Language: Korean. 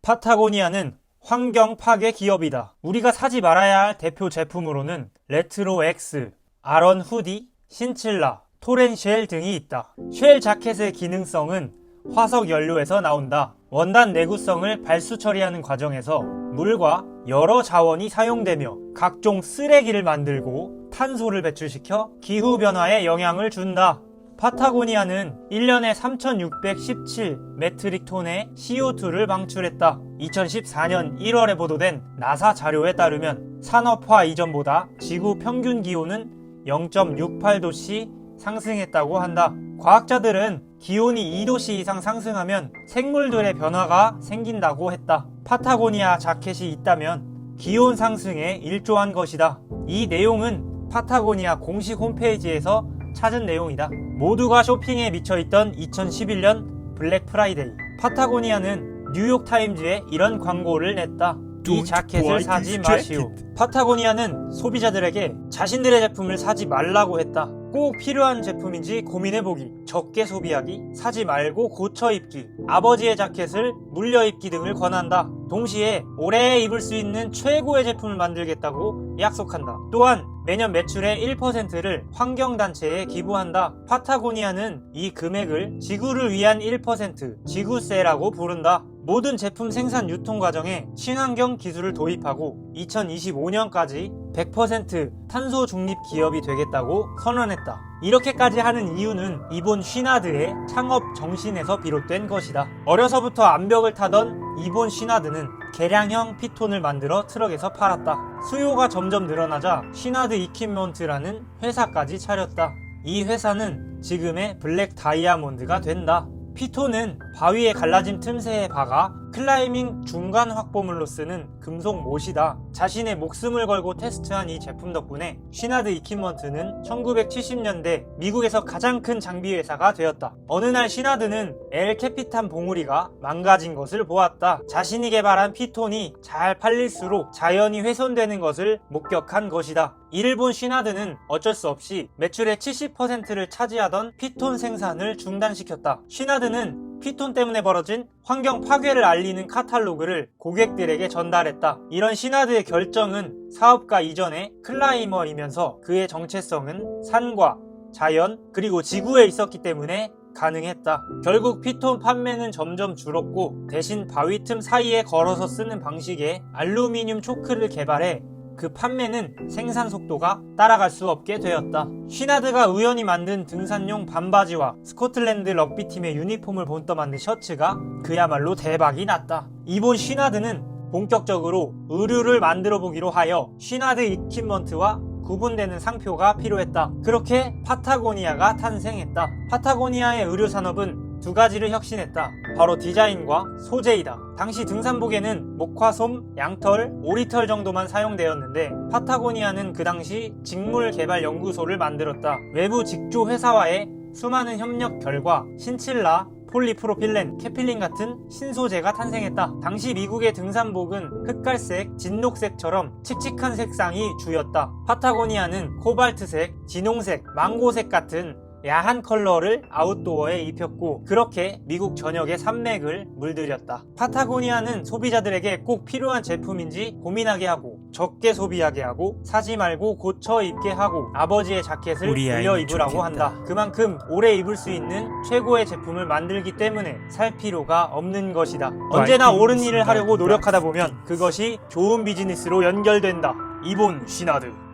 파타고니아는 환경 파괴 기업이다. 우리가 사지 말아야 할 대표 제품으로는 레트로 X, 아런 후디, 신칠라, 토렌쉘 등이 있다. 쉘 자켓의 기능성은 화석 연료에서 나온다. 원단 내구성을 발수 처리하는 과정에서 물과 여러 자원이 사용되며 각종 쓰레기를 만들고 탄소를 배출시켜 기후변화에 영향을 준다. 파타고니아는 1년에 3,617 메트릭 톤의 CO2를 방출했다. 2014년 1월에 보도된 나사 자료에 따르면 산업화 이전보다 지구 평균 기온은 0.68도씨 상승했다고 한다. 과학자들은 기온이 2도씨 이상 상승하면 생물들의 변화가 생긴다고 했다. 파타고니아 자켓이 있다면 기온 상승에 일조한 것이다. 이 내용은 파타고니아 공식 홈페이지에서 찾은 내용이다. 모두가 쇼핑에 미쳐있던 2011년 블랙 프라이데이. 파타고니아는 뉴욕타임즈에 이런 광고를 냈다. 이 자켓을 사지 마시오. 파타고니아는 소비자들에게 자신들의 제품을 사지 말라고 했다. 꼭 필요한 제품인지 고민해보기, 적게 소비하기, 사지 말고 고쳐 입기, 아버지의 자켓을 물려 입기 등을 권한다. 동시에 오래 입을 수 있는 최고의 제품을 만들겠다고 약속한다. 또한 매년 매출의 1%를 환경단체에 기부한다. 파타고니아는 이 금액을 지구를 위한 1%, 지구세라고 부른다. 모든 제품 생산 유통 과정에 친환경 기술을 도입하고 2025년까지 100% 탄소 중립 기업이 되겠다고 선언했다. 이렇게까지 하는 이유는 이본 쉬나드의 창업 정신에서 비롯된 것이다. 어려서부터 암벽을 타던 이본 쉬나드는 개량형 피톤을 만들어 트럭에서 팔았다. 수요가 점점 늘어나자 쉬나드 이퀴먼트라는 회사까지 차렸다. 이 회사는 지금의 블랙 다이아몬드가 된다. 피톤은 바위에 갈라진 틈새에 박아 클라이밍 중간 확보물로 쓰는 금속 못이다. 자신의 목숨을 걸고 테스트한 이 제품 덕분에 쉬나드 이퀴먼트는 1970년대 미국에서 가장 큰 장비 회사가 되었다. 어느 날 쉬나드는 엘 캐피탄 봉우리가 망가진 것을 보았다. 자신이 개발한 피톤이 잘 팔릴수록 자연이 훼손되는 것을 목격한 것이다. 이를 본 쉬나드는 어쩔 수 없이 매출의 70%를 차지하던 피톤 생산을 중단시켰다. 쉬나드는 피톤 때문에 벌어진 환경 파괴를 알리는 카탈로그를 고객들에게 전달했다. 이런 쉬나드의 결정은 사업가 이전의 클라이머이면서 그의 정체성은 산과 자연 그리고 지구에 있었기 때문에 가능했다. 결국 피톤 판매는 점점 줄었고 대신 바위 틈 사이에 걸어서 쓰는 방식의 알루미늄 초크를 개발해 그 판매는 생산 속도가 따라갈 수 없게 되었다. 쉬나드가 우연히 만든 등산용 반바지와 스코틀랜드 럭비팀의 유니폼을 본떠 만든 셔츠가 그야말로 대박이 났다. 이본 쉬나드는 본격적으로 의류를 만들어 보기로 하여 쉬나드 이퀴먼트와 구분되는 상표가 필요했다. 그렇게 파타고니아가 탄생했다. 파타고니아의 의류 산업은 두 가지를 혁신했다. 바로 디자인과 소재이다. 당시 등산복에는 목화솜, 양털, 오리털 정도만 사용되었는데 파타고니아는 그 당시 직물개발연구소를 만들었다. 외부 직조 회사와의 수많은 협력 결과 신칠라, 폴리프로필렌, 캐필린 같은 신소재가 탄생했다. 당시 미국의 등산복은 흑갈색, 진녹색처럼 칙칙한 색상이 주였다. 파타고니아는 코발트색, 진홍색, 망고색 같은 야한 컬러를 아웃도어에 입혔고 그렇게 미국 전역의 산맥을 물들였다. 파타고니아는 소비자들에게 꼭 필요한 제품인지 고민하게 하고 적게 소비하게 하고 사지 말고 고쳐 입게 하고 아버지의 자켓을 빌려 입으라고 한다. 그만큼 오래 입을 수 있는 최고의 제품을 만들기 때문에 살 필요가 없는 것이다. 언제나 옳은 일을 하려고 노력하다 보면 그것이 좋은 비즈니스로 연결된다. 이본 쉬나드.